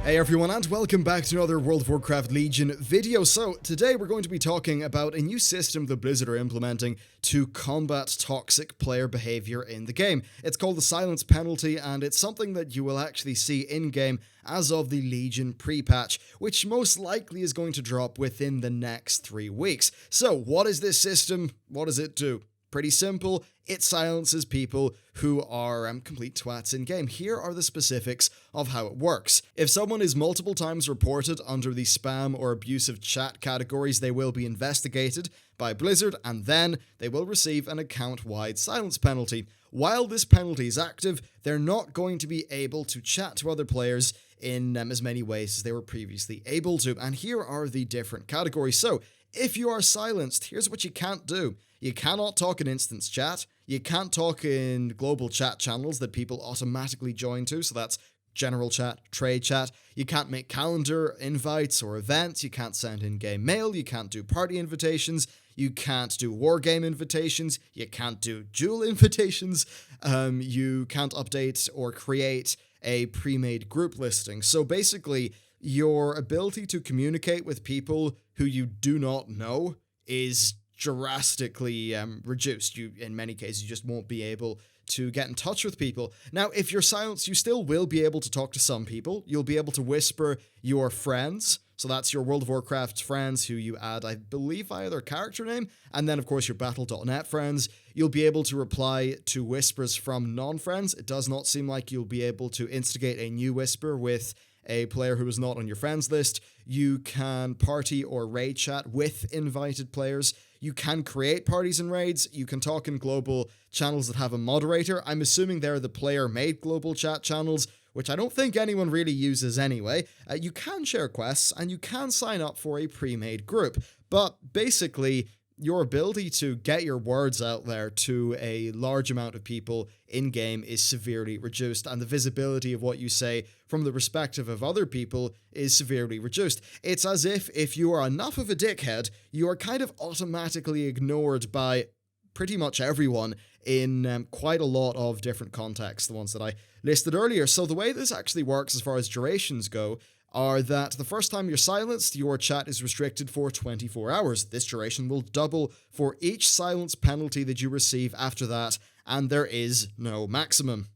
Hey everyone, and welcome back to another World of Warcraft Legion video. So today we're going to be talking about a new system that Blizzard are implementing to combat toxic player behavior in the game. It's called the Silence Penalty, and it's something that you will actually see in-game as of the Legion pre-patch, which most likely is going to drop within the next 3 weeks. So what is this system? What does it do? Pretty simple. It silences people who are complete twats in-game. Here are the specifics of how it works. If someone is multiple times reported under the spam or abusive chat categories, they will be investigated by Blizzard, and then they will receive an account-wide silence penalty. While this penalty is active, they're not going to be able to chat to other players in as many ways as they were previously able to. And here are the different categories. So, if you are silenced, here's what you can't do. You cannot talk in instance chat. You can't talk in global chat channels that people automatically join to, so that's general chat, trade chat. You can't make calendar invites or events. You can't send in-game mail. You can't do party invitations. You can't do wargame invitations. You can't do duel invitations. You can't update or create a pre-made group listing. So basically, your ability to communicate with people who you do not know is drastically reduced. In many cases, you just won't be able to get in touch with people. Now, if you're silenced, you still will be able to talk to some people. You'll be able to whisper your friends. So that's your World of Warcraft friends who you add, I believe, via their character name. And then, of course, your Battle.net friends. You'll be able to reply to whispers from non-friends. It does not seem like you'll be able to instigate a new whisper with a player who is not on your friends list. You can party or raid chat with invited players. You can create parties and raids. You can talk in global channels that have a moderator. I'm assuming they're the player-made global chat channels, which I don't think anyone really uses anyway. You can share quests, and you can sign up for a pre-made group. But basically, your ability to get your words out there to a large amount of people in-game is severely reduced, and the visibility of what you say from the perspective of other people is severely reduced. It's as if you are enough of a dickhead, you are kind of automatically ignored by pretty much everyone in quite a lot of different contexts, the ones that I listed earlier. So the way this actually works as far as durations go are that the first time you're silenced, your chat is restricted for 24 hours. This duration will double for each silence penalty that you receive after that, and there is no maximum.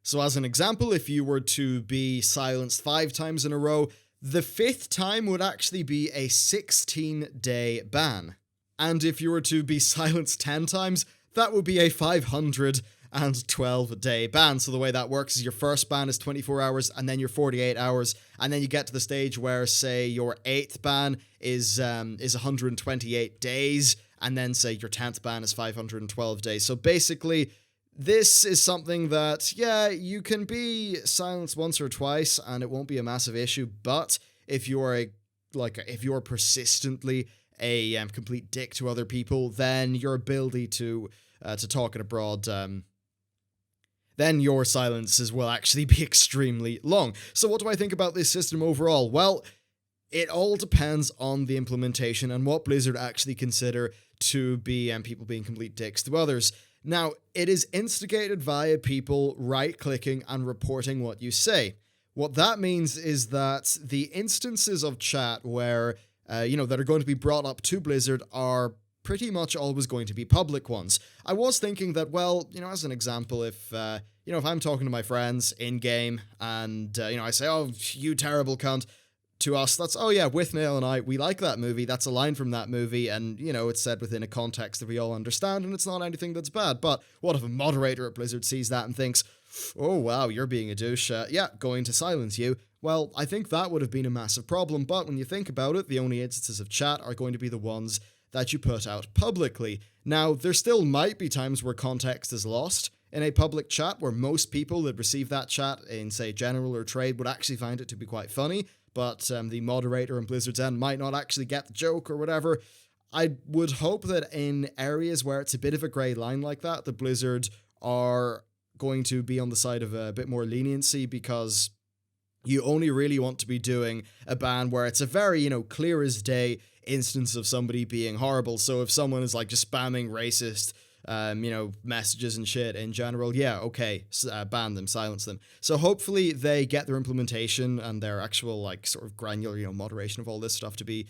So as an example, if you were to be silenced 5 times in a row, the 5th time would actually be a 16-day ban. And if you were to be silenced 10 times, that would be a 512-day ban. So the way that works is your first ban is 24 hours, and then your 48 hours, and then you get to the stage where, say, your 8th ban is 128 days, and then, say, your 10th ban is 512 days. So basically, this is something that, yeah, you can be silenced once or twice, and it won't be a massive issue, but if you're persistently a complete dick to other people, then your ability to talk it abroad, then your silences will actually be extremely long. So what do I think about this system overall? Well, it all depends on the implementation and what Blizzard actually consider to be people being complete dicks to others. Now, it is instigated via people right-clicking and reporting what you say. What that means is that the instances of chat where that are going to be brought up to Blizzard are pretty much always going to be public ones. I was thinking that, well, as an example, if I'm talking to my friends in-game and, I say, oh, you terrible cunt, to us, that's, oh yeah, Withnail and I, we like that movie, that's a line from that movie, and, it's said within a context that we all understand, and it's not anything that's bad. But what if a moderator at Blizzard sees that and thinks, oh wow, you're being a douche, yeah, going to silence you? Well, I think that would have been a massive problem, but when you think about it, the only instances of chat are going to be the ones that you put out publicly. Now, there still might be times where context is lost in a public chat, where most people that receive that chat in, say, general or trade would actually find it to be quite funny, but the moderator in Blizzard's end might not actually get the joke or whatever. I would hope that in areas where it's a bit of a grey line like that, the Blizzard are going to be on the side of a bit more leniency, because you only really want to be doing a ban where it's a very, clear as day instance of somebody being horrible. So if someone is like just spamming racist messages and shit in general, yeah, okay, ban them, silence them. So hopefully they get their implementation and their actual, like, sort of granular, moderation of all this stuff to be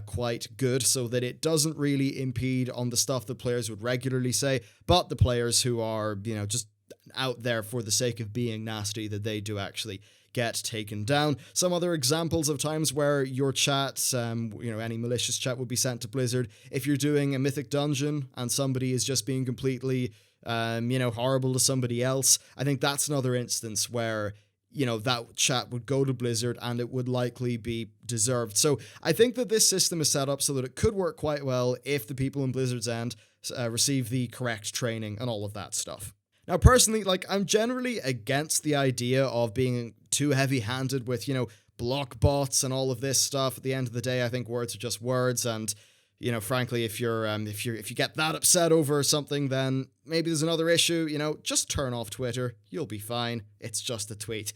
quite good, so that it doesn't really impede on the stuff that players would regularly say, but the players who are, just out there for the sake of being nasty, that they do actually get taken down. Some other examples of times where your chat, any malicious chat would be sent to Blizzard. If you're doing a mythic dungeon and somebody is just being completely, horrible to somebody else, I think that's another instance where, that chat would go to Blizzard and it would likely be deserved. So I think that this system is set up so that it could work quite well if the people in Blizzard's end receive the correct training and all of that stuff. Now, personally, I'm generally against the idea of being too heavy-handed with, block bots and all of this stuff. At the end of the day, I think words are just words, and, frankly, if you get that upset over something, then maybe there's another issue. Just turn off Twitter. You'll be fine. It's just a tweet.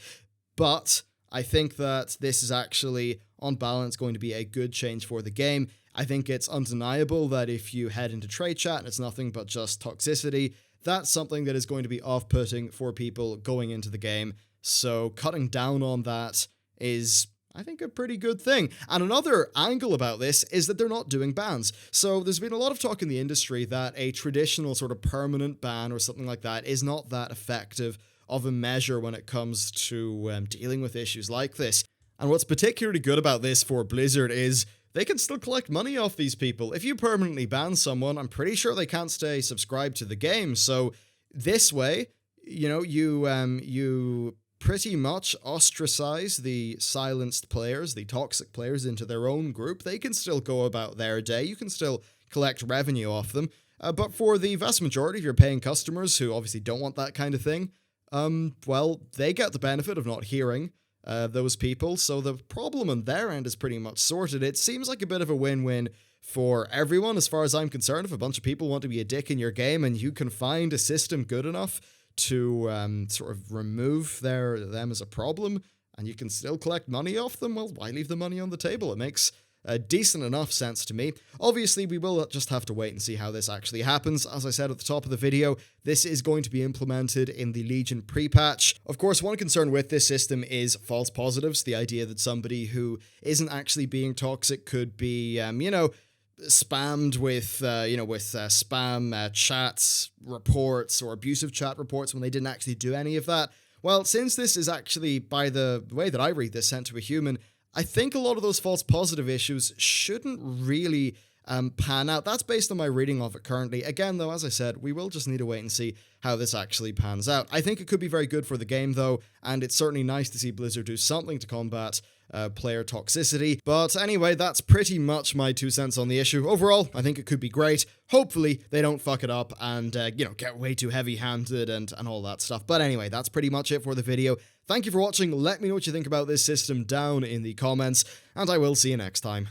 But I think that this is actually, on balance, going to be a good change for the game. I think it's undeniable that if you head into trade chat and it's nothing but just toxicity, that's something that is going to be off-putting for people going into the game. So cutting down on that is, I think, a pretty good thing. And another angle about this is that they're not doing bans. So there's been a lot of talk in the industry that a traditional sort of permanent ban or something like that is not that effective of a measure when it comes to dealing with issues like this. And what's particularly good about this for Blizzard is they can still collect money off these people. If you permanently ban someone, I'm pretty sure they can't stay subscribed to the game. So this way, you pretty much ostracize the silenced players, the toxic players, into their own group. They can still go about their day. You can still collect revenue off them. But for the vast majority of your paying customers who obviously don't want that kind of thing, they get the benefit of not hearing those people, so the problem on their end is pretty much sorted. It seems like a bit of a win-win for everyone, as far as I'm concerned. If a bunch of people want to be a dick in your game and you can find a system good enough to sort of remove them as a problem, and you can still collect money off them, well, why leave the money on the table? It makes decent enough sense to me. Obviously, we will just have to wait and see how this actually happens. As I said at the top of the video, this is going to be implemented in the Legion pre-patch. Of course, one concern with this system is false positives, the idea that somebody who isn't actually being toxic could be, spammed with spam chats, reports, or abusive chat reports when they didn't actually do any of that. Well, since this is actually, by the way that I read this, sent to a human, I think a lot of those false positive issues shouldn't really pan out. That's based on my reading of it currently. Again, though, as I said, we will just need to wait and see how this actually pans out. I think it could be very good for the game, though, and it's certainly nice to see Blizzard do something to combat player toxicity. But anyway, that's pretty much my 2 cents on the issue. Overall, I think it could be great. Hopefully, they don't fuck it up and, get way too heavy-handed and all that stuff. But anyway, that's pretty much it for the video. Thank you for watching. Let me know what you think about this system down in the comments, and I will see you next time.